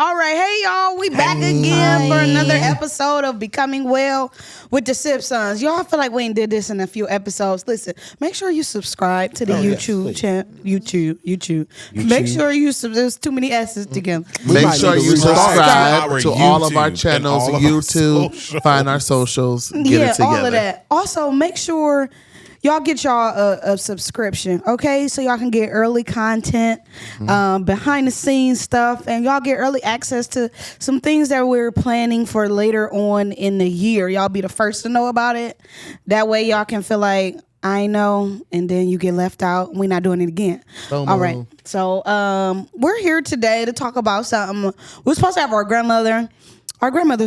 All right. Hey, y'all. We back again for another episode of Becoming Well with the Sibsons. Y'all feel like we ain't did this in a few episodes. Listen, make sure you subscribe to the YouTube channel. YouTube. Make sure you there's too many S's together. Make sure you subscribe to all of our channels, YouTube, find our socials, get it together. All of that. Also, make sure y'all get y'all a subscription, okay? So y'all can get early content, behind the scenes stuff, and y'all get early access to some things that we're planning for later on in the year. Y'all be the first to know about it. That way y'all can feel like, I know, and then you get left out. We're not doing it again. All right. So we're here today to talk about something. We're supposed to have our grandmother's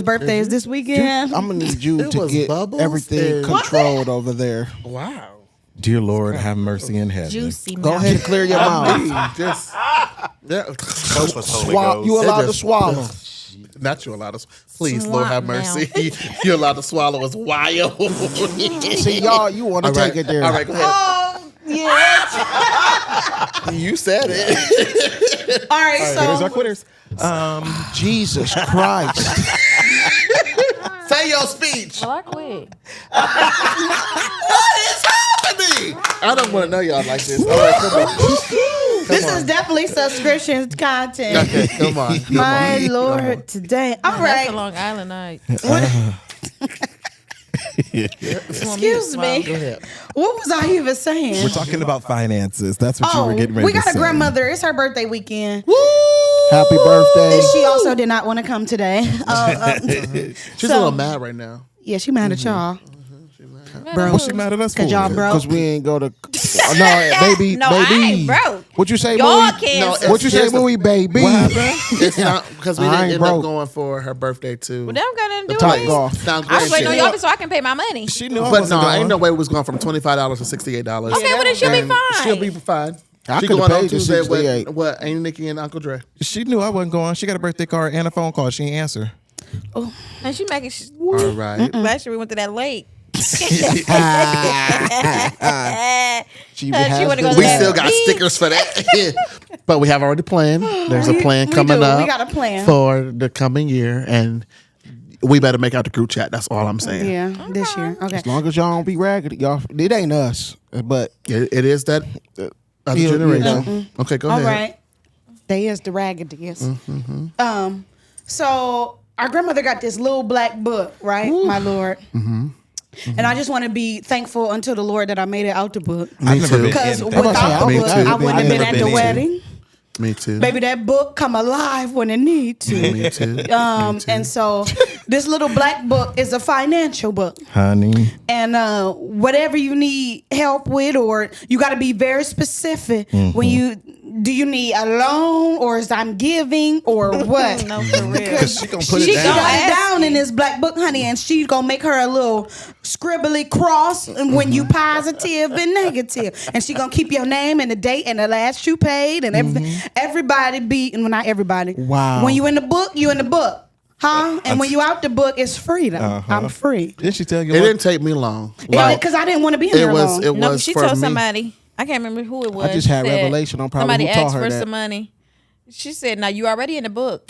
birthday is this weekend. I'm going to need you to get everything controlled over there. Wow. Dear Lord, have mercy in heaven. Juicy. Go ahead and clear your mouth. You allowed to swallow. Not you allowed to. Please, Lord, have mercy. You're allowed to swallow as wild. See, y'all, you want to take it there. All right, go ahead. Oh, yeah. You said it. All right, so Quitters are quitters. Jesus Christ. Say your speech. Well, I quit. What is happening? I don't want to know y'all like this. All right, come on. this is definitely subscription content. Okay, come on. My Lord, today. All That's right. a Long Island night. Excuse me. Go ahead. What was I even saying? We're talking about finances. That's what you were getting ready we to got say. a grandmother. It's her birthday weekend. Happy birthday. She also did not want to come today. She's a little mad right now. Yeah, she mad at y'all. Bro, What's she mad at us for? Cause y'all broke. Because we ain't go to... baby. No, baby. I ain't broke. What you say, Y'all movie? can't. What you say, movie, baby? It's not because we I didn't ain't end broke. up going for her birthday too. Well, that don't got nothing to do Top with it. golf. Sounds I great. was waiting on shit. y'all so I can pay my money. She knew I But wasn't no, going. ain't no way it was going from $25 to $68. Okay, well then she'll be fine. She'll be fine. I She could've going on paid the Tuesday 68. with what? Ain't Nikki and Uncle Dre. She knew I wasn't going. She got a birthday card and a phone call. She ain't answer. And she making All right. last year we went to that lake. She She wanna go to We that still got beach. stickers for that. But we have already planned. There's a plan coming do. up. We got a plan. For the coming year. And we better make out the group chat. That's all I'm saying. Yeah, this year. Okay. As long as y'all don't be raggedy, y'all. It ain't us, but It is that other You generation. know. Okay, go All ahead. right. They is the raggediest. So our grandmother got this little black book, right, my Lord? And I just want to be thankful unto the Lord that I made it out the book. I've never too. been Because in. without the Me book, too. I wouldn't have been at the Me too. wedding. Me too. Baby, that book come alive when it need to. Me too. And so this little black book is a financial book. Honey. And whatever you need help with, or you got to be very specific when do you need a loan, or is I'm giving, or what? No, for real. Because she gonna put She it got down. it down in this black book, honey, and she gonna make her a little scribbly cross when you positive and negative, and she gonna keep your name and the date and the last you paid and everything. Everybody be, and well, not everybody. Wow. When you in the book, you in the book, huh? And when you out the book, it's freedom. I'm free. Didn't she tell you It what? didn't take me long. Because I didn't want to be in there long. It No, was she for told me. somebody. I can't remember who it was. just had She said revelation on probably somebody who taught asked her for that. some money. She said, "Now you already in the book.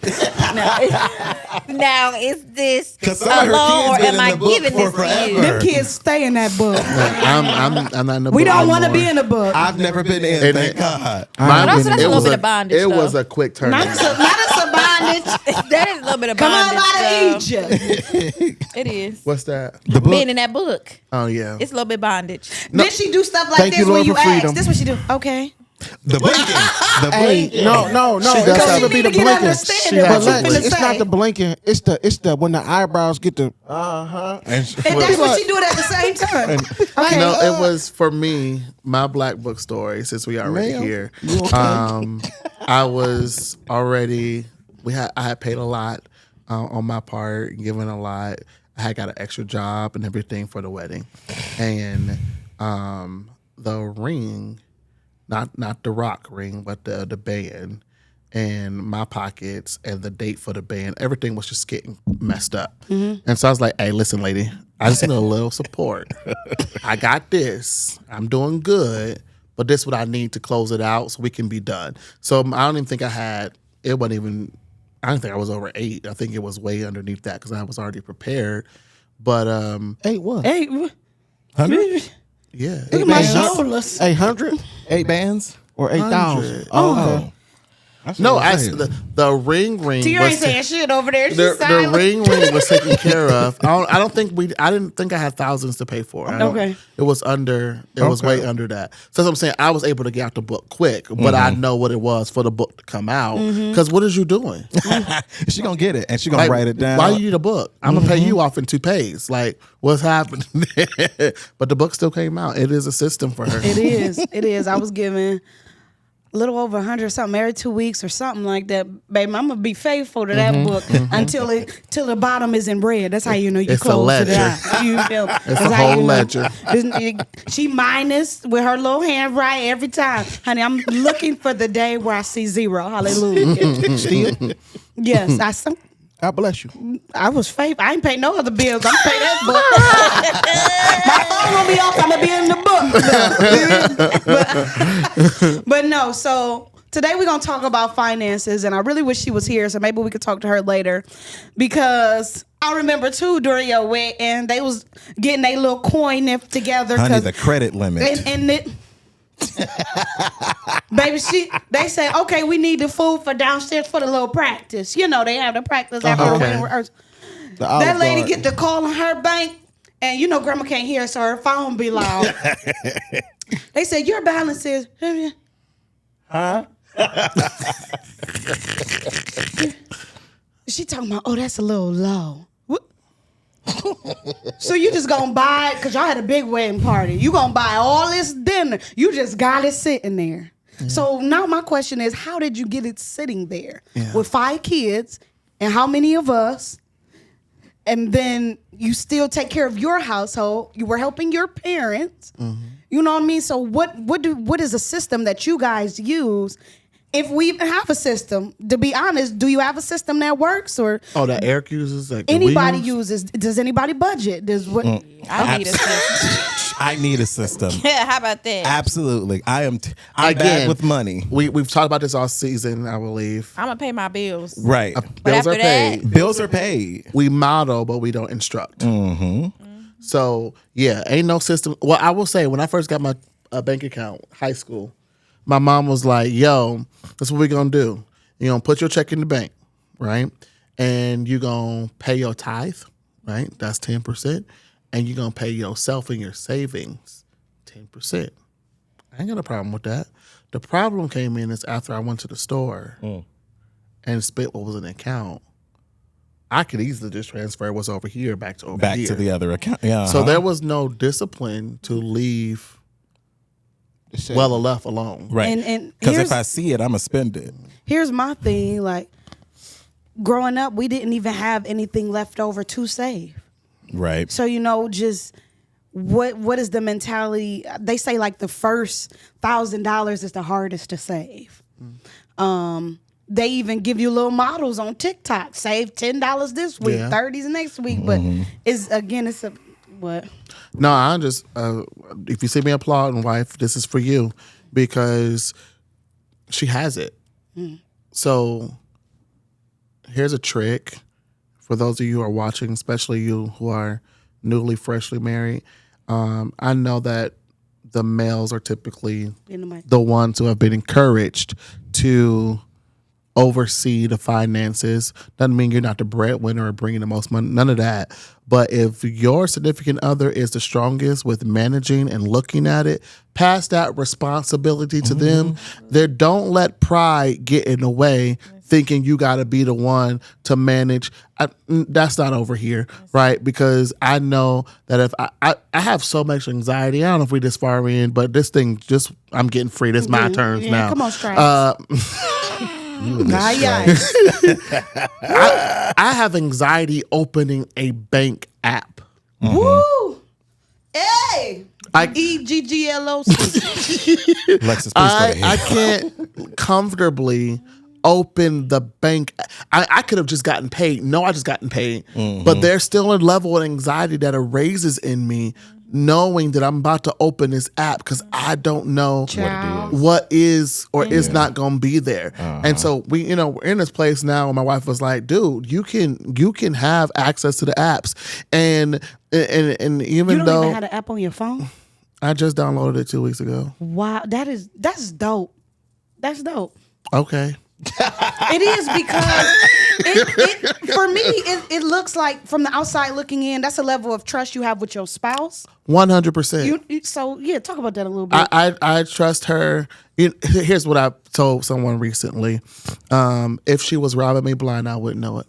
now is this 'Cause some a of her loan, or kids been am in I the book giving for this to forever. you?" Them kids stay in that book. I'm not in the We book don't want to anymore. be in the book. I've never been in. And Thank it- God. Mine But also was- that's a it little was bit of bondage, It was though. a quick turn. Not us a bondage. That is a little bit of Come on bondage. out of though. Egypt. It is. What's that? The book. Being in that book, Oh yeah. it's a little bit bondage. Did she do stuff like Thank this you, when Lord, you for ask? freedom. This what she do? Okay. The blinking. The Hey, blinking. no. does It have doesn't to even be be the to get blinking. understanding what But you Lex, finna it's say. not the blinking. It's the when the eyebrows get the And she- And that's what she do it at the same time. Okay. No, it was for me, my black book story, since we already Ma'am, here. you okay? I was already I had paid a lot on my part, given a lot. I had got an extra job and everything for the wedding. And the ring, not the rock ring, but the band, and my pockets and the date for the band, everything was just getting messed up. And so I was like, hey, listen, lady, I just need a little support. I got this. I'm doing good, but this is what I need to close it out so we can be done. So I don't even think it wasn't even I don't think I was over 8. I think it was way underneath that because I was already prepared. But 8 what? Hey, 100? yeah, look at my shoulders. 800 8 bands? or 8,000? 100. Okay. No, the ring Tia was ain't saying shit over there. She's the silent. ring was taken care of. I didn't think I had thousands to pay for. Okay. It was was way under that. So that's what I'm saying. I was able to get out the book quick, but I know what it was for the book to come out. Because what is you doing? She gonna get it and she gonna Like, write it down. Why you need a book? I'm gonna pay you off in 2 pays. Like, what's happening? But the book still came out. It is a system for her. It is. It is. I was given a little over 100 or something every 2 weeks or something like that. Baby, I'm gonna be faithful to that book until till the bottom is in red. That's how you know you It's a close to ledger. that. You feel? It's a whole ledger. She minus with her little hand right every time. Honey, I'm looking for the day where I see 0. Hallelujah. Still, Yes, God bless you. I was faithful. I ain't pay no other bills. I'm pay that book. My phone gonna be off. I'm gonna be in the book. But no. So today we're gonna talk about finances, and I really wish she was here, so maybe we could talk to her later, because I remember too during your wedding they was getting their little coin together. Honey, the credit limit. And it. Baby, they say, okay, we need the food for downstairs for the little practice. You know, they have the practice after the wedding rehearsal. That lady get the call on her bank, and you know grandma can't hear, so her phone be loud. They said, your balance is... Huh? She talking about, oh, that's a little low. What? So you just gonna buy it, because y'all had a big wedding party. You gonna buy all this dinner. You just got it sitting there. Yeah. So now my question is, how did you get it sitting there with 5 kids and how many of us? And then you still take care of your household. You were helping your parents. You know what I mean? So what is a system that you guys use? If we even have a system, to be honest, do you have a system that works, or that Eric uses? Like anybody uses? Does anybody budget? Does what? I need a system. I need a system. Yeah, how about that? Absolutely. I'm bad with money. We've talked about this all season, I believe. I'm gonna pay my bills. Right. Bills are after paid. that- Bills are paid. We model, but we don't instruct. So yeah, ain't no system. Well, I will say when I first got my bank account, high school, my mom was like, "Yo, that's what we're gonna do. You're gonna put your check in the bank, right? And you're gonna pay your tithe, right? That's 10%, and you're gonna pay yourself and your savings 10%. I ain't got a problem with that. The problem came in is after I went to the store and spent what was in the account. I could easily just transfer what's over here back to over here. To the other account. Yeah. So there was no discipline to leave well enough alone. Right. And because if I see it, I'm going to spend it. Here's my thing. Like, growing up, we didn't even have anything left over to save. Right. So, you know, just what is the mentality? They say like the first $1,000 is the hardest to save. They even give you little models on TikTok. Save $10 this week, $30 next week. But it's a what? No, I'm just if you see me applauding, wife, this is for you because she has it. So here's a trick for those of you who are watching, especially you who are newly, freshly married. I know that the males are typically the ones who have been encouraged to oversee the finances. Doesn't mean you're not the breadwinner or bringing the most money, none of that. But if your significant other is the strongest with managing and looking at it, pass that responsibility to them. Don't let pride get in the way, thinking you got to be the one to manage. That's not over here, right? Because I know that if I have so much anxiety, I don't know if we this far in, but this thing I'm getting free. This my turns now. Come on, Stripes. I have anxiety opening a bank app. Woo! Hey! EGGLOC. Lexus, please go ahead. I can't comfortably open the bank. I could have just gotten paid. No, I just gotten paid. But there's still a level of anxiety that it raises in me knowing that I'm about to open this app because I don't know what is or is not going to be there. And so we're in this place now where my wife was like, dude, you can have access to the apps. And even You don't though even have the app on your phone? I just downloaded it 2 weeks ago. Wow, that's dope. That's dope. Okay. It is because it for me it looks like from the outside looking in, that's a level of trust you have with your spouse. 100%. So talk about that a little bit. I trust her. Here's what I told someone recently. If she was robbing me blind, I wouldn't know it.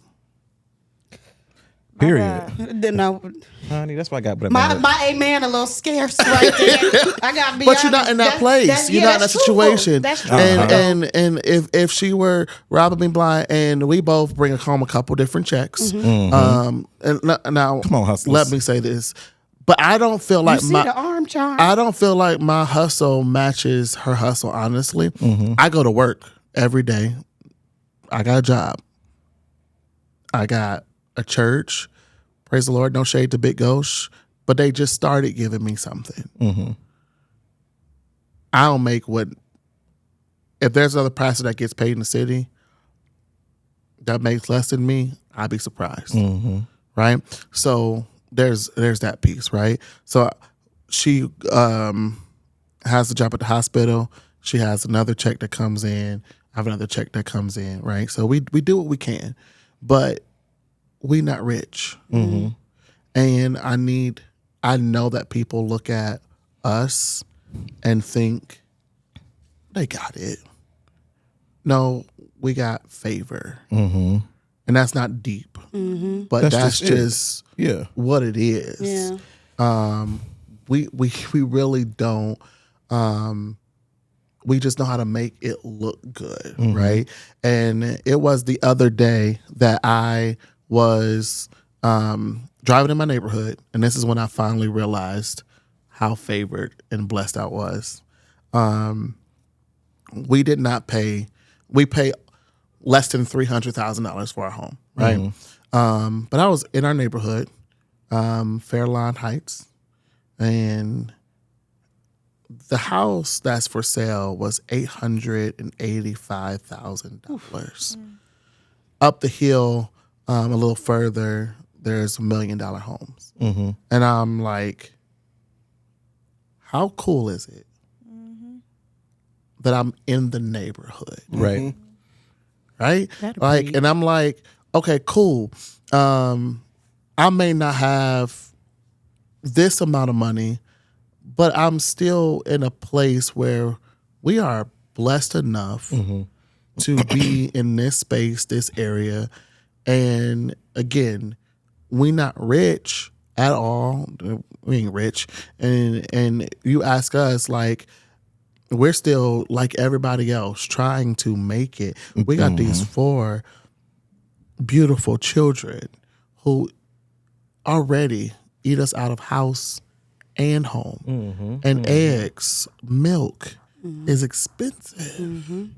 Period. No, Honey, that's why I got my amen a little scarce right there. I gotta be But honest. you're not in that place. You're not in that situation. That's true. And if she were robbing me blind and we both bring home a couple different checks, and now Come on, hustlers. let me say this. But I don't feel like you see the arm charm. I don't feel like my hustle matches her hustle, honestly. I go to work every day. I got a job. I got a church. Praise the Lord. No shade to Big Ghost. But they just started giving me something. I don't make what... If there's another pastor that gets paid in the city that makes less than me, I'd be surprised. Right? So there's that piece, right? So she has a job at the hospital. She has another check that comes in. I have another check that comes in, right? So we do what we can. But we not rich. And I know that people look at us and think they got it. No, we got favor. And that's not deep. But that's just what it is. Yeah. We really don't we just know how to make it look good, right? And it was the other day that I was driving in my neighborhood, and this is when I finally realized how favored and blessed I was. We did not pay. We pay less than $300,000 for our home, right? But I was in our neighborhood, Fairlawn Heights, and the house that's for sale was $885,000. Up the hill, a little further, there's $1 million homes. And I'm like, how cool is it that I'm in the neighborhood? Right. Right? Like, and I'm like, okay, cool. I may not have this amount of money, but I'm still in a place where we are blessed enough to be in this space, this area. And again, we not rich at all. We ain't rich. And you ask us, like, we're still like everybody else trying to make it. We got these 4 beautiful children who already eat us out of house and home. And eggs, milk is expensive.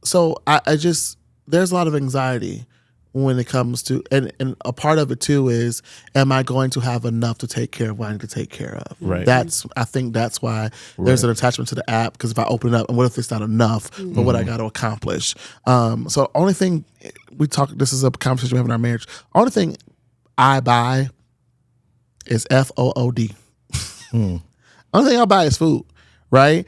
So I just, there's a lot of anxiety when it comes to, and a part of it too is, am I going to have enough to take care of what I need to take care of? Right. I think that's why there's an attachment to the app, because if I open it up, and what if it's not enough for what I got to accomplish? So only thing this is a conversation we have in our marriage. Only thing I buy is FOOD. Only thing I buy is food, right?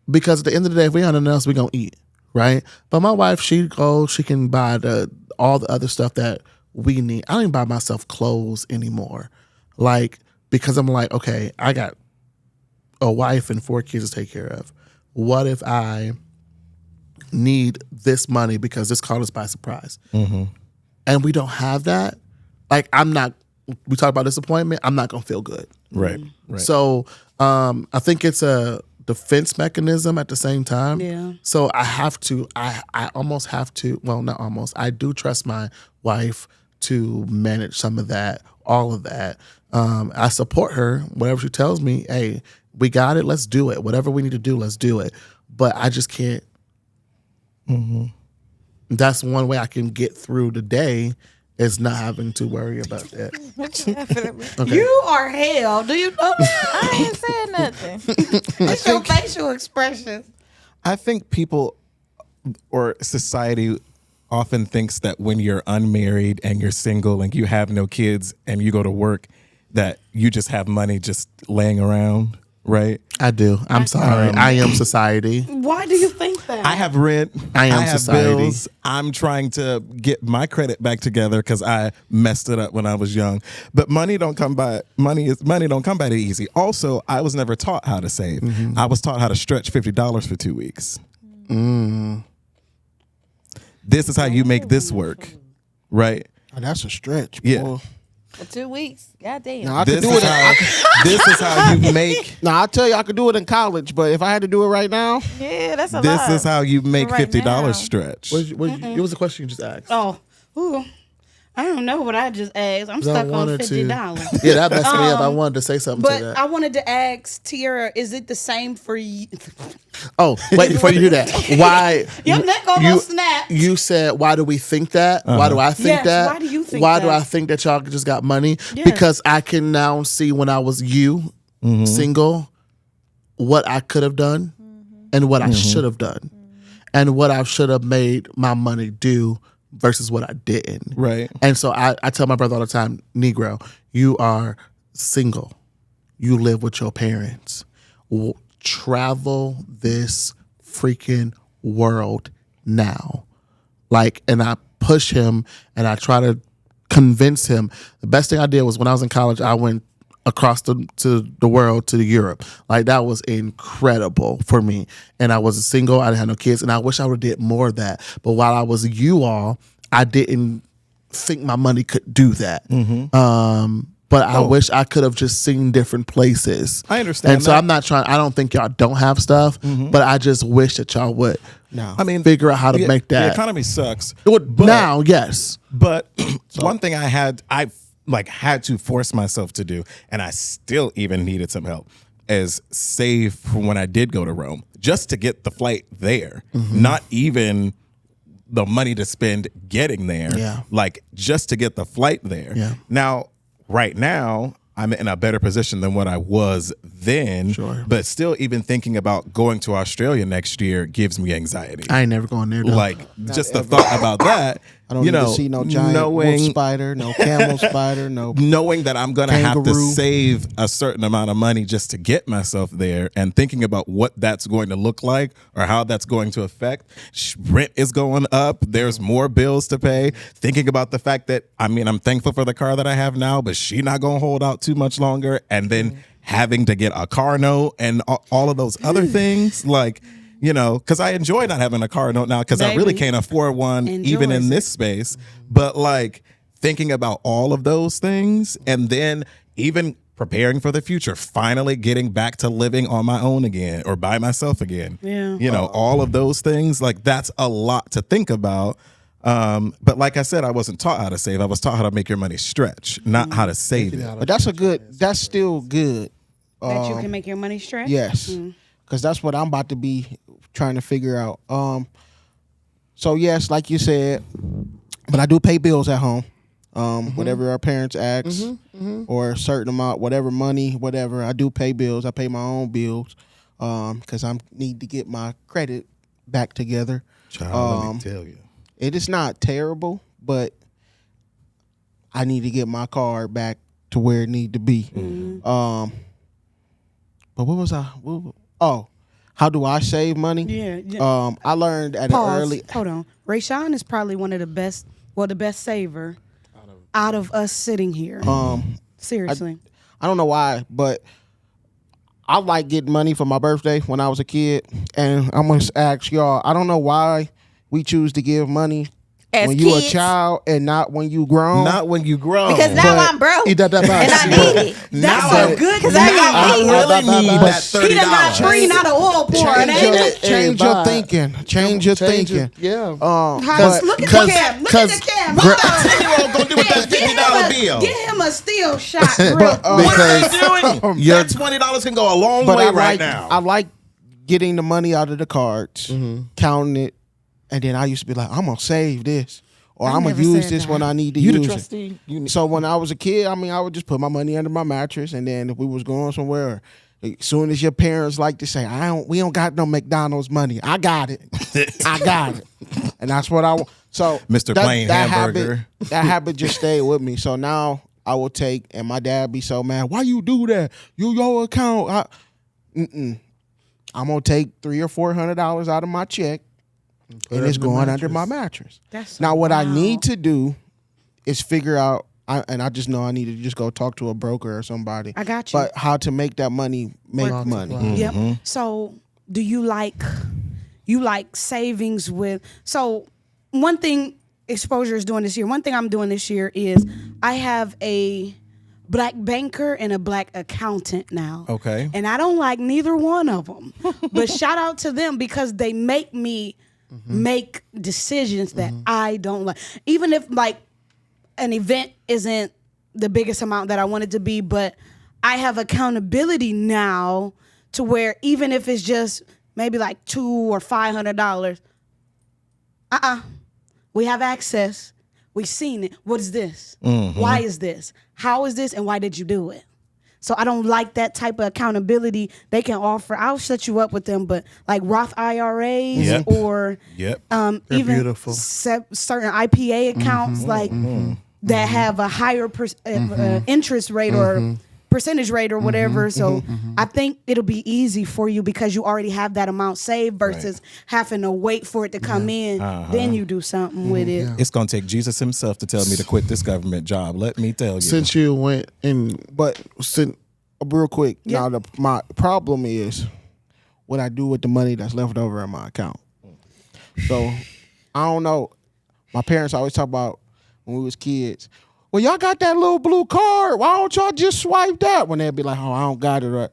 Because at the end of the day, if we ain't nothing else, we gonna eat, right? But my wife, she can buy all the other stuff that we need. I don't even buy myself clothes anymore, like, because I'm like, okay, I got a wife and 4 kids to take care of. What if I need this money because this caught us by surprise, and we don't have that? Like, we talk about disappointment, I'm not gonna feel good. Right. So I think it's a defense mechanism at the same time. Yeah. So I almost have to, well, not almost, I do trust my wife to manage some of that, all of that. I support her, whatever she tells me, hey, we got it, let's do it. Whatever we need to do, let's do it. But I just can't. That's one way I can get through the day is not having to worry about that. Okay. You are hell. Do you know that? I ain't saying nothing. It's your facial expressions. I think people or society often thinks that when you're unmarried and you're single and you have no kids and you go to work, that you just have money just laying around, right? I do. I'm sorry. I am society. Why do you think that? I have rent. I am have society. bills. I'm trying to get my credit back together because I messed it up when I was young. But money don't come by. Money don't come by that easy. Also, I was never taught how to save. I was taught how to stretch $50 for 2 weeks. This is how you make this work, right? Oh, that's a stretch. Yeah. Boy. For 2 weeks. Goddamn. Now, I could This do is it. this is how you make. Now I tell you, I could do it in college, but if I had to do it right now, Yeah, that's a This lot. is how you make Right $50 now. stretch. What was the question you just asked? Oh, ooh. I don't know what I just asked. I'm stuck on wanted to- $50. Yeah, that messed me up. I wanted to say something to But that. I wanted to ask Tiara, is it the same for you? Oh, wait, before you do that, why? Your neck almost snapped. You said, why do we think that? Why do I think Yes, that? why do you think Why do that? I think that y'all just got money? Yes. Because I can now see when I was single, what I could have done and what I should have done and what I should have made my money do versus what I didn't. Right. And so I tell my brother all the time, Negro, you are single. You live with your parents. Travel this freaking world now. Like, and I push him and I try to convince him. The best thing I did was when I was in college, I went across to the world to Europe. Like, that was incredible for me. And I was single, I didn't have no kids, and I wish I would have did more of that. But while I was you all, I didn't think my money could do that. But I wish I could have just seen different places. I understand And so that. I'm not trying, I don't think y'all don't have stuff, but I just wish that y'all would I mean, figure out how to make that. The economy sucks. It would, now, yes. But one thing I had to force myself to do, and I still even needed some help, is save for when I did go to Rome, just to get the flight there. Not even the money to spend getting there. Yeah. Like, just to get the flight there. Yeah. Now, right now, I'm in a better position than what I was then. Sure. But still, even thinking about going to Australia next year gives me anxiety. I ain't never going there, though. Like, just the thought about that. I don't need to see no giant wolf spider, no camel spider, no. Knowing that I'm going to have to Kangaroo. save a certain amount of money just to get myself there, and thinking about what that's going to look like or how that's going to affect. Rent is going up. There's more bills to pay. Thinking about the fact that, I mean, I'm thankful for the car that I have now, but she not going to hold out too much longer. And then having to get a car note and all of those other things, like, you know, because I enjoy not having a car note now because I really Baby can't afford one even in enjoys this space. But like thinking about all of those things and then even preparing for the future, finally getting back to living on my own again or by myself again. Yeah. You know, all of those things, like that's a lot to think about. But like I said, I wasn't taught how to save. I was taught how to make your money stretch, not how to save it. But that's still good. That you can make your money stretch? Yes. Because that's what I'm about to be trying to figure out. So yes, like you said, but I do pay bills at home. Whatever our parents ask or a certain amount, whatever money, whatever, I do pay bills. I pay my own bills because I need to get my credit back together. Child, let me tell you. It is not terrible, but I need to get my car back to where it need to be. But what was I? How do I save money? Yeah. I learned at an early. Hold on. Rayshawn is probably one of the best, the best saver out of us sitting here. Seriously. I don't know why, but I like getting money for my birthday when I was a kid, and I'm gonna ask y'all. I don't know why we choose to give money As when you a kids. child and not when you grown. Not when you grow. Because now I'm broke. Eat that and I need it. That's Now a good Because I got I need really need that He done got $30. free, not an oil pour. Change your thinking. Change your thinking. Yeah. Look at the cam. Look at the cam. Hold on. You all gonna do with that $50 bill? Get him a steel shot. Real What are Because you doing? That $20 can go a long But way I right like now. I like getting the money out of the cards, counting it, and then I used to be like, I'm gonna save this, or I I'm gonna never use said this that. when I need to You the use it. trustee. You So when I was a kid, I mean, I would just put my money under my mattress, and then if we was going somewhere, as soon as your parents like to say, we don't got no McDonald's money. I got it. I got it. And that's what I want. So Mr. Plain Hamburger. that habit just stayed with me. So now I will take, and my dad be so mad. Why you do that? Your account. I'm gonna take $300 or $400 out of my check, and it's going under my mattress. That's Now what I wild. need to do is figure out, and I just know I need to just go talk to a broker or somebody. I got you. But how to make that money make money? Yep. So, do you like savings with? So, one thing Exposure is doing this year. One thing I'm doing this year is I have a black banker and a black accountant now. Okay. And I don't like neither one of them. But shout out to them because they make me make decisions that I don't like. Even if like an event isn't the biggest amount that I want it to be, but I have accountability now to where even if it's just maybe like $200 or $500, we have access. We've seen it. What is this? Why is this? How is this? And why did you do it? So I don't like that type of accountability they can offer. I'll set you up with them, but like Roth IRAs Yep. or Yep. even beautiful. certain IPA accounts like that have a higher interest rate or percentage rate or whatever. So I think it'll be easy for you because you already have that amount saved versus having to wait for it to come in. Then you do something with it. It's gonna take Jesus himself to tell me to quit this government job. Let me tell you. Since you went in, But real quick, now my problem is what I do with the money that's left over in my account. So I don't know. My parents always talk about when we was kids. Well, y'all got that little blue card. Why don't y'all just swipe that? When they'd be like, "Oh, I don't got it." Or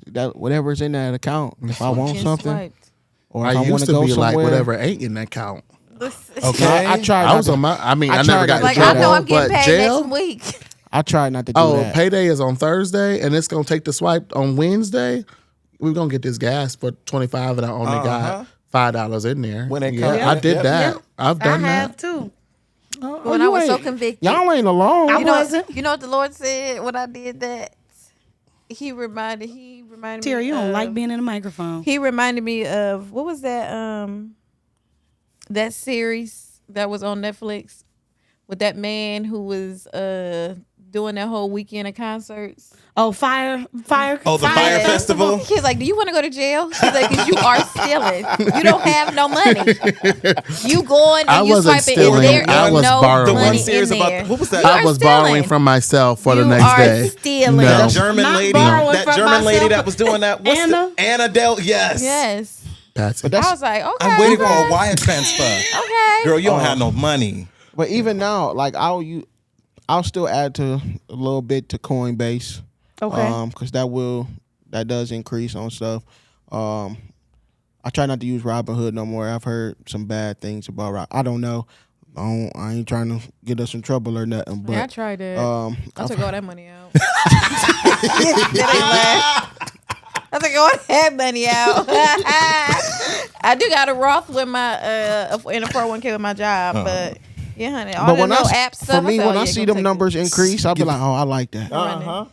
that whatever's in that account. If I want Getting something, swiped. or if I I want used to to go be somewhere, like whatever ain't in that account. Okay. I tried. I was not on my. I mean, I I never tried got not Like to in I do know trouble, I'm getting but paid jail. next week. I tried not to do Oh, that. payday is on Thursday, and it's gonna take the swipe on Wednesday. We're gonna get this gas for $25, and I only got $5 in there. When it yeah, comes- I did Yep. that. I've I done have that. too. When I was so convicted. Y'all ain't alone. I You know, wasn't. you know what the Lord said when I did that? He reminded Terry, me you don't of, like being in the microphone. He reminded me of what was that series that was on Netflix with that man who was doing that whole weekend of concerts. Oh, fire. Oh, the Fire Festival? He's like, "Do you want to go to jail?" She's like, "Cause you are stealing. You don't have no money. You going I and you wasn't swiping, stealing. and there I is was no borrowing. The money one series in about there. what was that? You I are was stealing. borrowing from myself for the You next are day. stealing. No. That German Not lady, borrowing that from German lady myself. that was doing that. What's Anna? the Anna Del? Yes. Yes. Patsy. I was like, okay. I'm waiting for okay. a wire transfer. Okay. Girl, you don't have no money. But even now, like I'll still add to a little bit to Coinbase. Okay. Because that does increase on stuff. I try not to use Robinhood no more. I've heard some bad things about Robinhood. I don't know. I ain't trying to get us in trouble or nothing. But Yeah, I tried it. I took all that money out. I took all that money out. I do got a Roth with my in a 401k with my job, but yeah, honey, all but the when little I app stuff. for me, said, when oh, I yeah, see go them take numbers it. increase, I'll be like, oh, I like that. I'm running.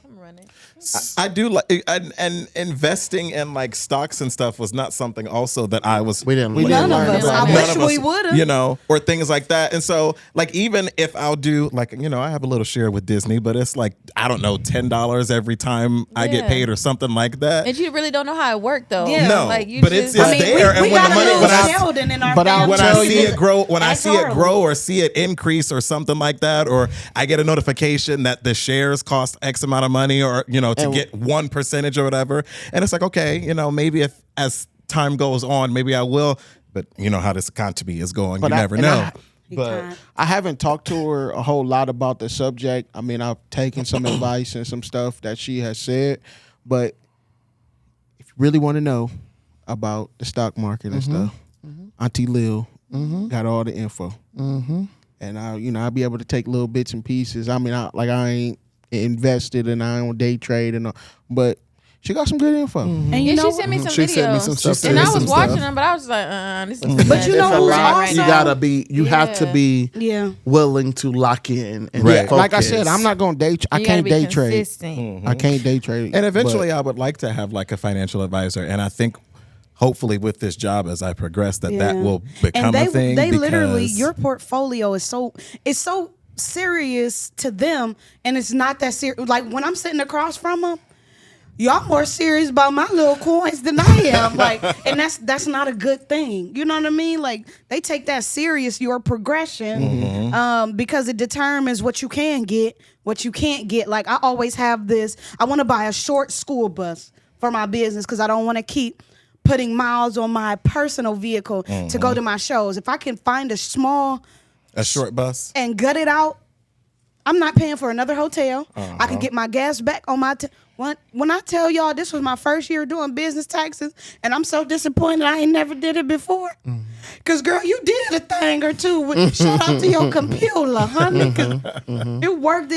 I do like and investing in like stocks and stuff was not something also that I was We didn't. None of us. I None wish of us, we would have. you know, or things like that. And so, like, even if I'll do, like, you know, I have a little share with Disney, but it's like, I don't know, $10 every time I get Yeah. paid or something like that. And you really don't know how it worked though. Yeah. No, like you but just, it's there. And we when got the a money, little when I, Sheldon in our but I'll family. when I tell see you- it grow, when I That's see it horrible. grow or see it increase or something like that, or I get a notification that the shares cost X amount of money, or you know, to And- get 1% or whatever, and it's like, okay, you know, maybe if as time goes on, maybe I will, but you know how this economy is going, But you I- never and know. But I haven't talked to her a whole lot about the subject. I mean, I've taken some advice and some stuff that she has said, but if you really want to know about the stock market and stuff, Auntie Lil got all the info, and I'll be able to take little bits and pieces. I mean, I ain't invested and I don't day trade and all, but She got some good info. And you Yeah, know, she sent me some She videos. sent me some stuff. And I Some was watching stuff. them, but I was just like, this is But you know who's also- You gotta be. You have to Yeah. be yeah. willing to lock in and Right. Like I focus. said, I'm not going to I You gotta can't be day trade. consistent. I can't day trade. And eventually, but- I would like to have like a financial advisor, and I think hopefully with this job as I progress, that Yeah. will become and they, a thing. They literally, because- your portfolio is so serious to them, and it's not that serious. Like when I'm sitting across from them, y'all more serious about my little coins than I am. Like, and that's not a good thing. You know what I mean? Like they take that serious, your progression, because it determines what you can get, what you can't get. Like I always have this. I want to buy a short school bus for my business because I don't want to keep putting miles on my personal vehicle to go to my shows. If I can find a short bus. and gut it out, I'm not paying for another hotel. I can get my gas back on my. When I tell y'all this was my first year doing business taxes, and I'm so disappointed I ain't never did it before. Cause girl, you did a thing or two. Shout out to your computer, honey. 'Cause it worked.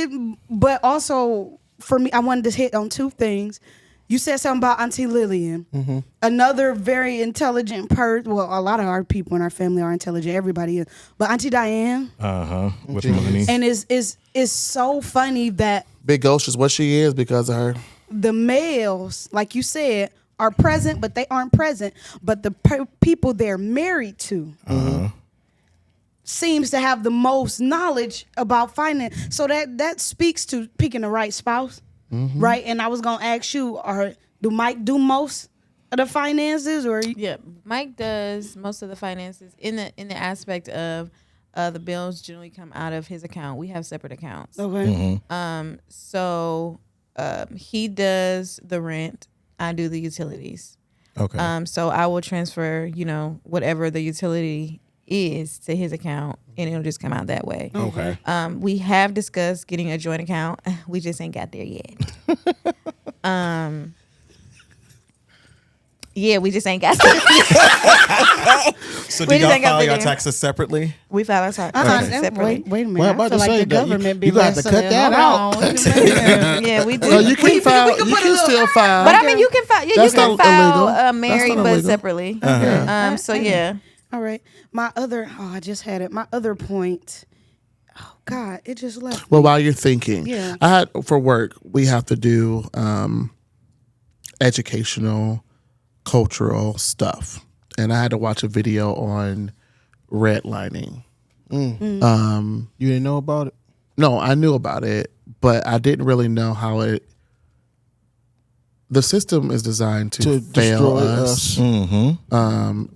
But also for me, I wanted to hit on two things. You said something about Auntie Lillian, another very intelligent person. Well, a lot of our people in our family are intelligent. Everybody is, but Auntie Diane, With money. and is so funny that Big Ghost is what she is because of her. the males, like you said, are present, but they aren't present. But the people they're married to seems to have the most knowledge about finance. So that speaks to picking the right spouse, right? And I was gonna ask you, do Mike do most of the finances, or Yeah, Mike does most of the finances in the aspect of the bills generally come out of his account. We have separate accounts. okay? So he does the rent. I do the utilities. Okay. So I will transfer, whatever the utility is to his account, and it'll just come out that way. Okay. We have discussed getting a joint account. We just ain't got there yet. Yeah, we just ain't got there. So we do just y'all ain't got file your there. taxes separately? We file our taxes separately. Wait a minute. Well, I'm I about feel to like say the that government be you got to messing cut it. that Hold out. on. Wait a minute. Yeah, we do. Well, you can file. we can You put a can little- still file. But I mean, you can file. Yeah, That's you can not file illegal. married, That's not but illegal. separately. So yeah, All right. I just had it. My other point. Oh God, it just left. Well, while you're thinking, Yeah. I had for work we have to do educational, cultural stuff, and I had to watch a video on redlining. You didn't know about it? No, I knew about it, but I didn't really know how it. The system is designed to fail destroy us.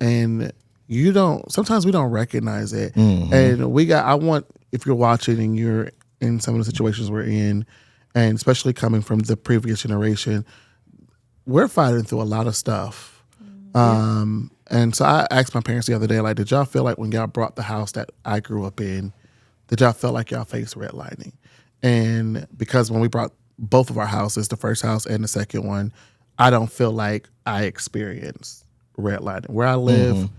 And you don't. Sometimes we don't recognize it, and we got. I want if you're watching and you're in some of the situations we're in, and especially coming from the previous generation, we're fighting through a lot of stuff. And so I asked my parents the other day, like, did y'all feel like when y'all brought the house that I grew up in, did y'all feel like y'all faced redlining? And because when we brought both of our houses, the first house and the second one, I don't feel like I experienced redlining. Where I live,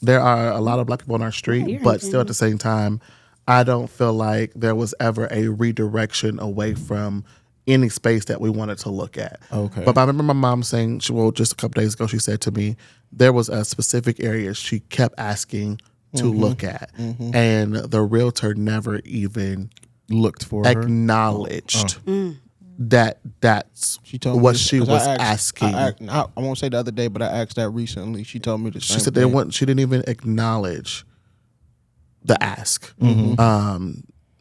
there are a lot of black people on our street, but still at the same time, I don't feel like there was ever a redirection away from any space that we wanted to look at. Okay. But I remember my mom saying, just a couple days ago, she said to me, there was a specific area she kept asking to look at. And the realtor never even Looked for her. acknowledged that that's She told me what this- she 'cause was I asked- asking. I won't say the other day, but I asked that recently. She told me the same She said thing. she didn't even acknowledge the ask.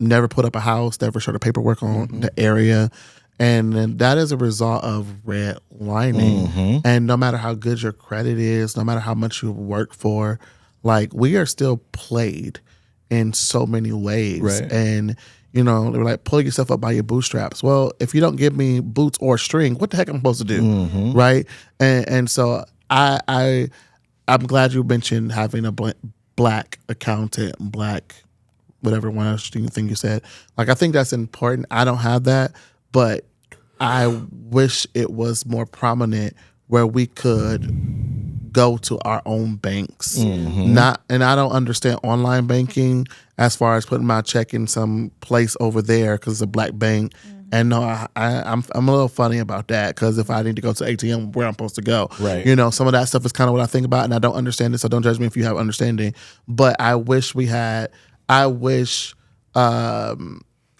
Never put up a house, never showed the paperwork on the area. And then that is a result of redlining. And no matter how good your credit is, no matter how much you work for, like we are still played in so many ways. Right. And they were like, pull yourself up by your bootstraps. Well, if you don't give me boots or string, what the heck am I supposed to do? Right. And so I'm glad you mentioned having a black accountant, black whatever one else thing you said. Like, I think that's important. I don't have that, but I wish it was more prominent where we could go to our own banks. And I don't understand online banking as far as putting my check in some place over there because it's a black bank And no, I'm a little funny about that because if I need to go to ATM, where I'm supposed to go, Right. You know, some of that stuff is kind of what I think about, and I don't understand it, so don't judge me if you have understanding. But I wish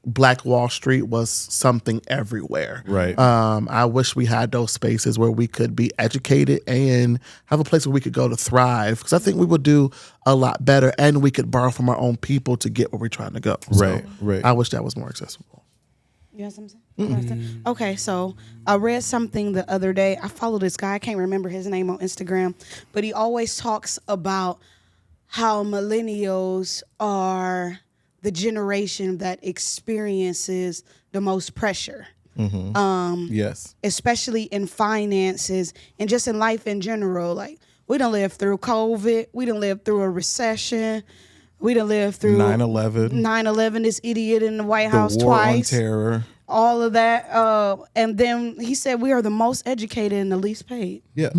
Black Wall Street was something everywhere. Right. I wish we had those spaces where we could be educated and have a place where we could go to thrive. Because I think we would do a lot better, and we could borrow from our own people to get where we're trying to go. Right, So right. I wish that was more accessible. You have something? Okay, so I read something the other day. I follow this guy. I can't remember his name on Instagram, but he always talks about how millennials are the generation that experiences the most pressure. Yes. Especially in finances and just in life in general. Like, we done lived through COVID. We done lived through a recession. We done lived through 9/11, this idiot in the White House The war twice. on terror. All of that. And then he said we are the most educated and the least paid. Yeah.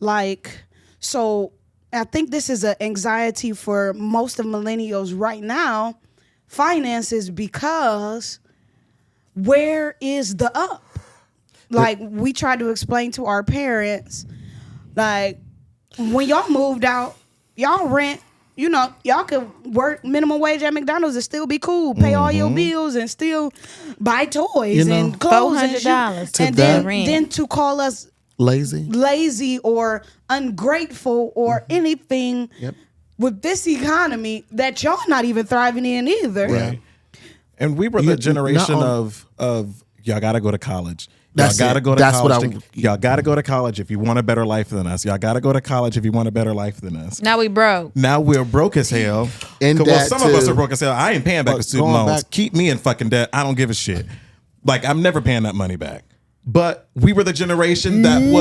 Like, so I think this is an anxiety for most of millennials right now, finances, because where is the up? Like, we tried to explain to our parents, like, when y'all moved out, y'all rent, you know, y'all could work minimum wage at McDonald's and still be cool, pay all your bills and still buy toys You know, and clothes and shit. $400 to And that- then to call us Lazy. or ungrateful or anything Yep. with this economy that y'all not even thriving in either. Right. And we were the You- generation not of y'all got to go to college. That's Y'all got to it. go to That's what college. Y'all got to go to college if you want a better life than us. Y'all got to go to college if you want a better life than us. Now we broke. Now we're broke as hell. And Well, that some of us too. are broke as hell. I ain't paying back But the student going loans. back- Keep me in fucking debt. I don't give a shit. Like, I'm never paying that money back. But we were the generation that was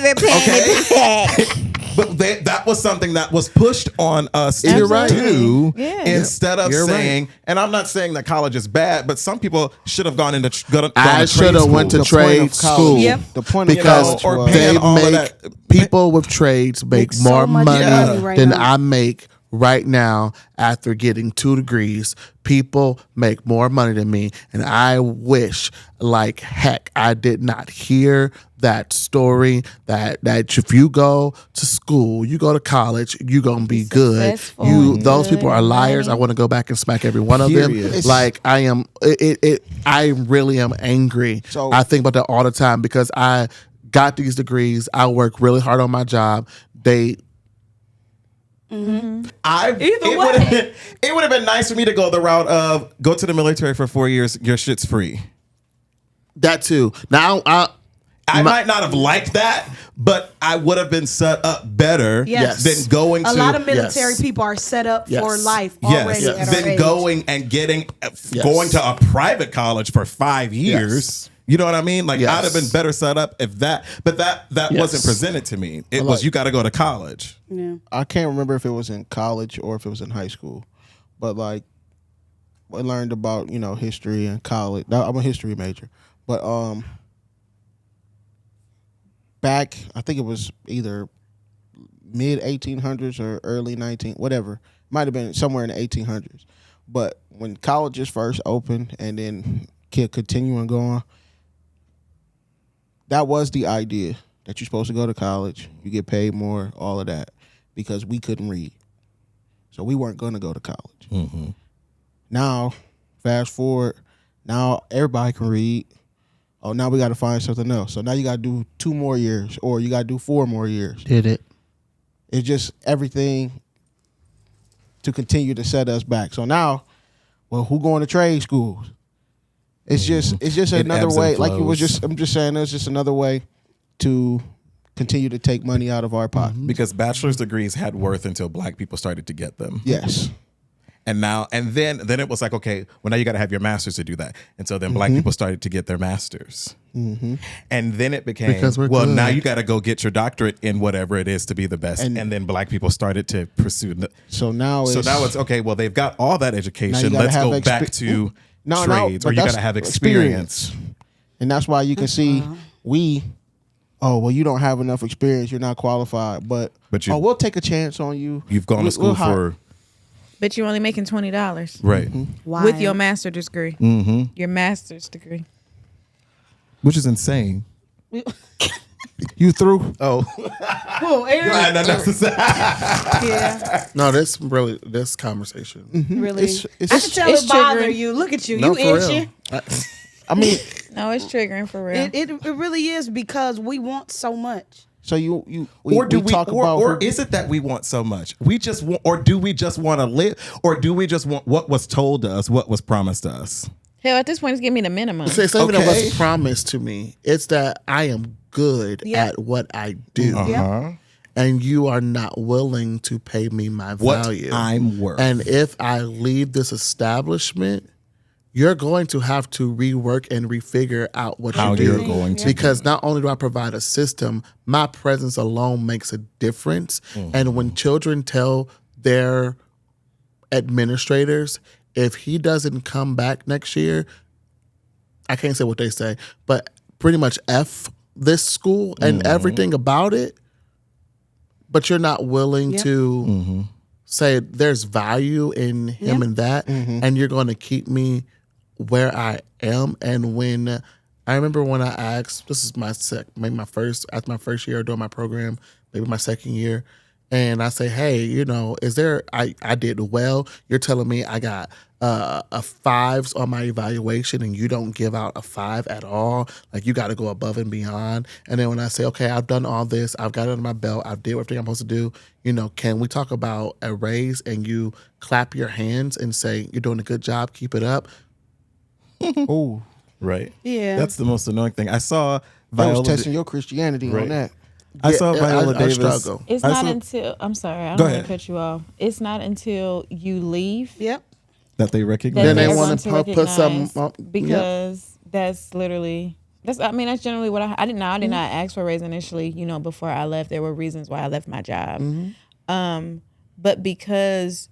Never paying it back. But that was something that was pushed on us to You're right. do Yeah. instead of You're saying, and I'm not saying that college is bad, but some people should have gone into I should have went to The point trade of college. school. Yep. The point Because of college or was, paying they all of make that. people with trades make so more much money money right than now. I make right now after getting 2 degrees. People make more money than me, and I wish like heck I did not hear that story that if you go to school, you go to college, you're gonna be good. Successful You and those good people are and liars. money. I want to go back and smack every one of them. Period. Like I am I really am angry. So- I think about that all the time because I got these degrees. I work really hard on my job. It way. would have been nice for me to go the route of go to the military for 4 years, your shit's free. that too. Now I might not have liked that, but I would have been set up better Yes. than going to A lot of military Yes. people are set up Yes. for life yes, already at our than age. going and getting Yes. going to a private college for 5 years. Yes. You know what I mean? Like Yes. I'd have been better set up if that, but that Yes. wasn't presented to me. It was like- you got to go to college. Yeah. I can't remember if it was in college or if it was in high school, but like I learned about history in college. Now, I'm a history major, but back I think it was either mid 1800s or early 19 whatever, might have been somewhere in the 1800s. But when colleges first opened and then continuing going, that was the idea that you're supposed to go to college, you get paid more, all of that, because we couldn't read. So we weren't going to go to college. Now, fast forward, now everybody can read. Oh, now we got to find something else. So now you got to do 2 more years or you got to do 4 more years. did it. It's just everything to continue to set us back. So now, well, who going to trade schools? It's just It another ebbs and way. Like flows. I'm just saying, it's just another way to continue to take money out of our pocket. Because bachelor's degrees had worth until black people started to get them. Yes. And then it was like, okay, well, now you got to have your master's to do that. And so then black people started to get their masters. And then it became, Because we're well, good. now you got to go get your doctorate in whatever it is to be the best. And- And then black people started to pursue. So now It's okay, well, they've got all that now education. you gotta Let's have go back to No, trades, but or you got that's to have experience. And that's why you can see you don't have enough experience, you're not qualified, but we'll take a chance on you. You've gone to We'll school hire- for, But you're only making $20 right. Why? with your master's degree. Your master's degree. which is insane. You through? Oh, Cool, Aaron. Yeah, No, this conversation. really. It's I can tell it's it bother triggering. you. Look at you. No, You for itchy. real. I mean, No, it's triggering for real. It really is because we want so much. so we talk or, about or is it that we want so much? We just want, or do we just want to live, or do we just want what was told us, what was promised us? Hell, at this point, it's giving me the minimum. It's not even Okay. what's promised to me. It's that I am good Yeah. at what I do. Yeah. And you are not willing to pay me my What value. I'm worth. And if I leave this establishment, you're going to have to rework and refigure out what How you do. you're going to Because not only do I provide a system, my presence alone makes a difference. And when children tell their administrators, if he doesn't come back next year, I can't say what they say, but pretty much F this school and everything about it, but you're not willing to say there's value in him and that, and you're going to keep me where I am. And when I remember when I asked, this is maybe my first year doing my program, maybe my second year, and I say, hey, is there, I did well. You're telling me I got a 5s on my evaluation and you don't give out a 5 at all. Like, you got to go above and beyond. And then when I say, okay, I've done all this, I've got it under my belt, I did everything I'm supposed to do, can we talk about a raise? And you clap your hands and say, you're doing a good job, keep it up. oh, right. Yeah. That's the most annoying thing. I saw that was Viola. testing your Christianity Right. on that. I saw Viola I Davis. struggle. It's I not saw- until I'm sorry, I Go don't want ahead. to cut you off. It's not until you leave Yep. that they that recognize. Then they they're wanna going to put some- recognize, because that's literally that's generally what I did not ask for a raise initially. Before I left, there were reasons why I left my job. But because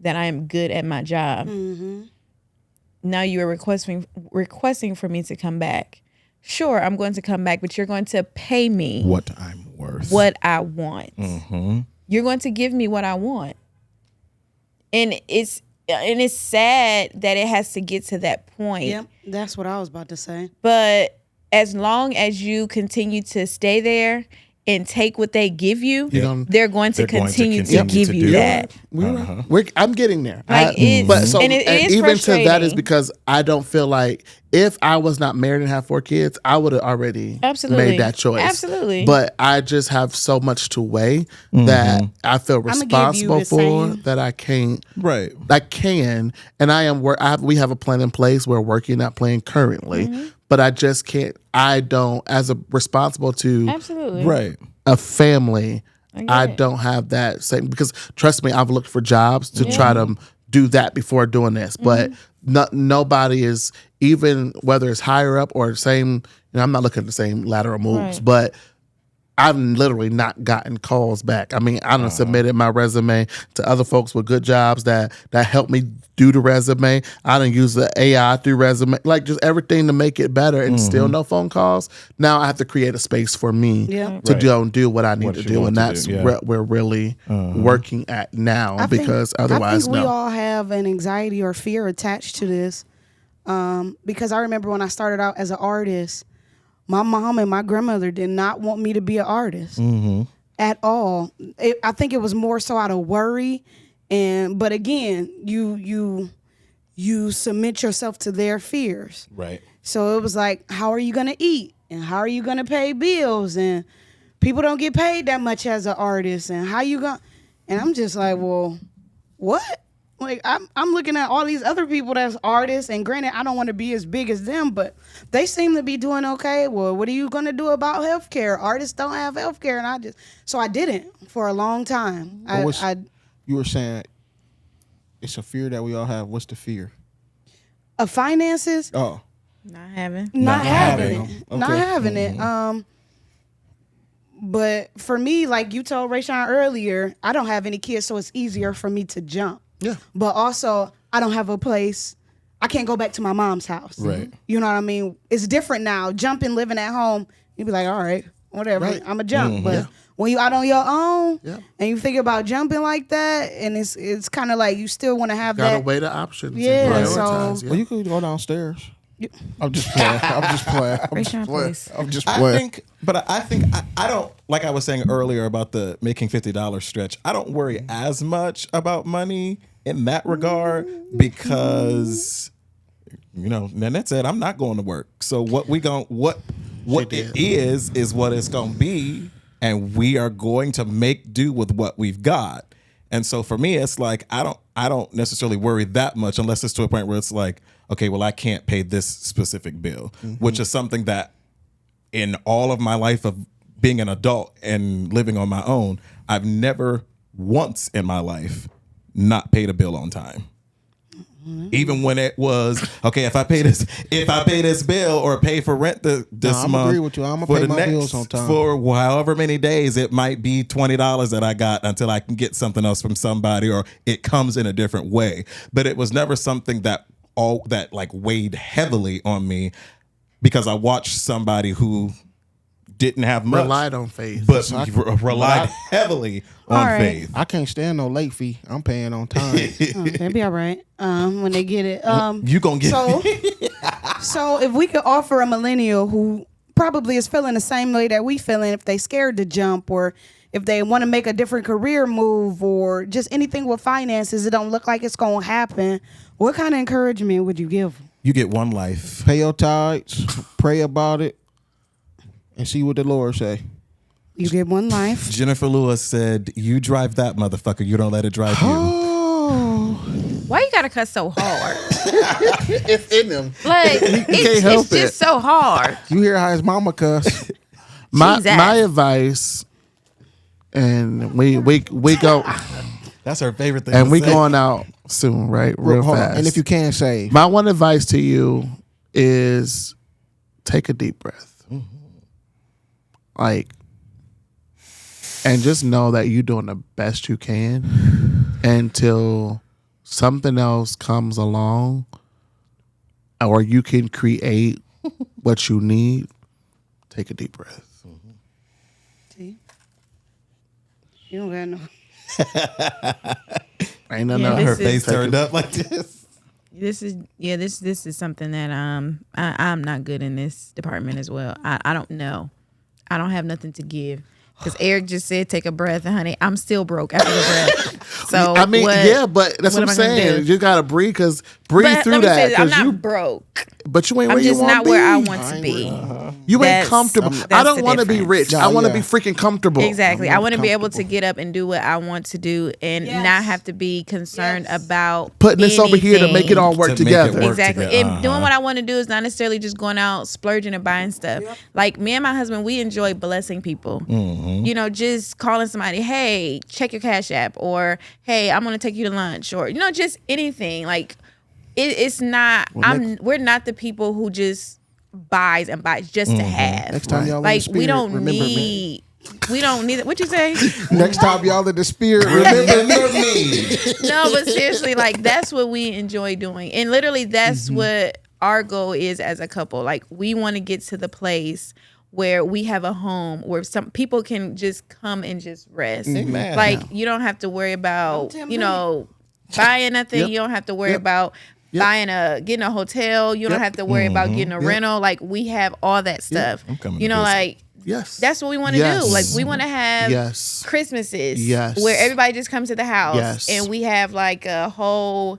that I am good at my job, now you are requesting for me to come back. Sure, I'm going to come back, but you're going to pay me what I'm worth. what I want. You're going to give me what I want. And it's sad that it has to get to that point. Yep. That's what I was about to say. But as long as you continue to stay there and take what they give you, they're going to continue to give you that. I'm getting there. Like, it's- and it is even to that is frustrating. because I don't feel like if I was not married and had 4 kids, I would have already made that choice. Absolutely. But I just have so much to weigh that I feel give you responsible the for same. that I can't. Right. I can, and I am. We have a plan in place. We're working that plan currently, but I just can't. I don't, as a responsible to Absolutely. Right. a family, I it. don't have that same, because trust me, I've looked for jobs to try to do that before doing this, but nobody is, even whether it's higher up or the same, I'm not looking at the same lateral moves, Right. but I've literally not gotten calls back. I mean, I done submitted my resume to other folks with good jobs that helped me do the resume. I done use the AI through resume, like just everything to make it better, and still no phone calls. Now I have to create a space for me Yeah. to Right. do what I need What to you do, want and to that's do, yeah. what we're really working at now, I think- because otherwise, I think we no. all have an anxiety or fear attached to this. Because I remember when I started out as an artist, my mom and my grandmother did not want me to be an artist at all. I think it was more so out of worry, but again, you submit yourself to their fears. Right. So it was like, how are you going to eat? And how are you going to pay bills? And people don't get paid that much as an artist. And how you going? And I'm just like, well, what? Like, I'm looking at all these other people that's artists. And granted, I don't want to be as big as them, but they seem to be doing okay. Well, what are you going to do about healthcare? Artists don't have healthcare. And so I didn't for a long time. You were saying it's a fear that we all have. What's the fear? Of finances, Oh, Not having. not having having it. them. Not Okay. having it. But for me, like you told Rayshawn earlier, I don't have any kids, so it's easier for me to jump. Yeah. But also, I don't have a place. I can't go back to my mom's house. Right. You know what I mean? It's different now. Jumping, living at home, you'd be like, all right, whatever. Right. I'm a jump. But when you out on your own Yeah. and you think about jumping like that, and it's kind of like you still want to have Gotta that. weigh the options. Yeah, and so- prioritize, well, you could go downstairs. I'm just playing. I'm just playing. I'm Raise your just hand, playing. please. I'm just I playing. think I don't, like I was saying earlier about the making $50 stretch. I don't worry as much about money in that regard because, Nanette said I'm not going to work. So what it is what it's going to be, and we are going to make do with what we've got. And so for me, it's like I don't necessarily worry that much unless it's to a point where it's like, okay, well, I can't pay this specific bill, which is something that in all of my life of being an adult and living on my own, I've never once in my life not paid a bill on time. Even when it was okay, if I pay this bill or pay for rent this I'm month, agree with you. I'm gonna pay my bills on time. For however many days, it might be $20 that I got until I can get something else from somebody, or it comes in a different way. But it was never something that like weighed heavily on me because I watched somebody who didn't have much, Relied on faith. but relied heavily on All right. faith. I can't stand no late fee. I'm paying on time. They'll be all right when they get it. You gonna get So if we could offer a millennial who probably is feeling the same way that we feeling, if they scared to jump or if they want to make a different career move or just anything with finances, it don't look like it's going to happen. What kind of encouragement would you give them? You get one life. Pay your tithes, pray about it, and see what the Lord say. You get one life. Jennifer Lewis said, "You drive that motherfucker. You don't let it drive you." Oh, Why you gotta cuss so hard? It's in them. Like it's help it. just so hard. you hear how his mama cuss? My Jesus. my advice, and we go That's her favorite thing. and to we say. going out soon, right? Real Hold on. fast. And if you can save, my one advice to you is take a deep breath. Like, and just know that you're doing the best you can until something else comes along or you can create what you need. Take a deep breath. See? You don't got no. Ain't nothing Yeah, else. this Her is- face turned up like this. This is something that I'm not good in this department as well. I don't know. I don't have nothing to give. Because Eric just said, take a breath, and honey, I'm still broke after the breath. So I mean, yeah, but that's what I'm am I gonna saying. do? You gotta breathe, because breathe But through let me say that. this, I'm 'cause not you, broke. but you ain't I'm where you just want not to where I be. want to be. You ain't That's- comfortable. I that's don't the want to be difference. rich. No, I want to yeah. be freaking comfortable. Exactly. I want to be able to comfortable. get up and do what I want to do and Yes. not have to be concerned about Putting this over here to make it all work To make it together. work. Exactly. together. And doing what I want to do is not necessarily just going out splurging and buying stuff. Like me and my husband, we enjoy blessing people. You know, just calling somebody, hey, check your Cash App, or hey, I'm gonna take you to lunch, or just anything. Like it's not. We're not the people who just buys just to have. Next time y'all in Like the we spirit, don't remember me. need. We don't need it. What you say? Next time y'all in the spirit, remember me. No, but seriously, like that's what we enjoy doing. And literally that's what our goal is as a couple. Like we want to get to the place where we have a home where some people can just come and just rest. Amen. Like you don't have to worry about, buying nothing. Yep. You don't have to worry Yep. about getting a hotel. You don't Yep. have to worry about getting a rental. Like we have all that stuff. I'm coming to visit. Like Yes. that's what we want to Yes. do. Like we want to have Yes. Christmases Yes. where everybody just comes to the house Yes. and we have like a whole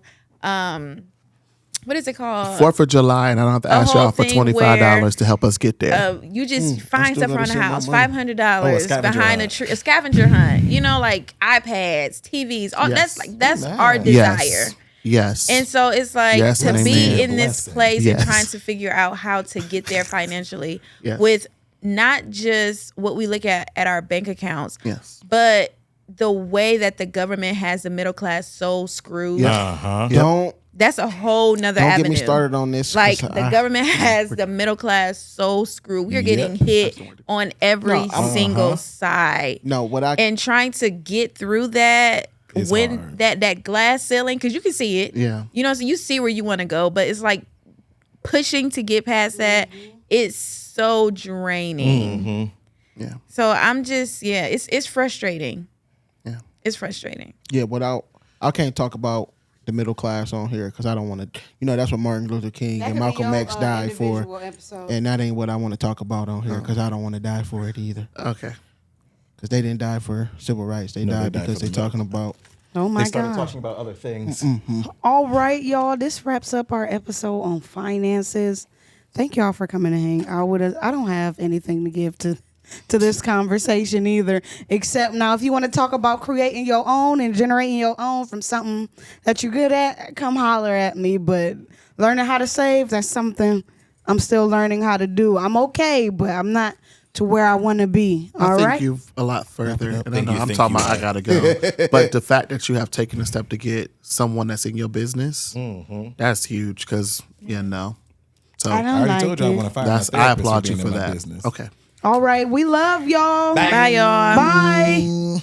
what is it called? 4th of July, and I don't have to ask whole y'all for thing $25 to help us get there. You just find still stuff around gotta the send my house, money. $500 scavenger behind hunt. a scavenger hunt. Like iPads, TVs. All Yes. that's our desire. Yes. Yes. And so it's like Yes, to and be amen. in this Blessing. place Yes. and trying to figure out how to get there financially Yes. with not just what we look at our bank accounts, Yes. but the way that the government has the middle class so screwed. Uh-huh. That's a whole nother Don't avenue. get me started on this. 'cause Like the I- government has the middle class so screwed. We're getting hit on every No, I'm- single side. No, what I And trying to get through that It's when hard. that glass ceiling, because you can see it. Yeah. So you see where you want to go, but it's like pushing to get past that. It's so draining. Yeah. So I'm just it's frustrating. Yeah. It's frustrating. yeah, I can't talk about the middle class on here because I don't want to. That's what Martin Luther King That and could be Malcolm your, X died for, individual episode. and that ain't what I want to talk about on here because I don't want to die for it either. Okay. Because they didn't die for civil rights; they died died because for they're the talking about. Oh my They started God. talking about other things. All right, y'all. This wraps up our episode on finances. Thank y'all for coming to hang. I don't have anything to give to this conversation either, except now if you want to talk about creating your own and generating your own from something that you're good at, come holler at me. But learning how to save, that's something I'm still learning how to do. I'm okay, but I'm not to where I want to be. I All think right. you've a lot further, and I Think know you I'm think talking you about I are. gotta go. But the fact that you have taken a step to get someone that's in your business, that's huge. Because so I don't I already like told you I it. want to find that's my I therapist applaud you being for in my that. business. Okay. All right. We love y'all. Bye, y'all. Bye.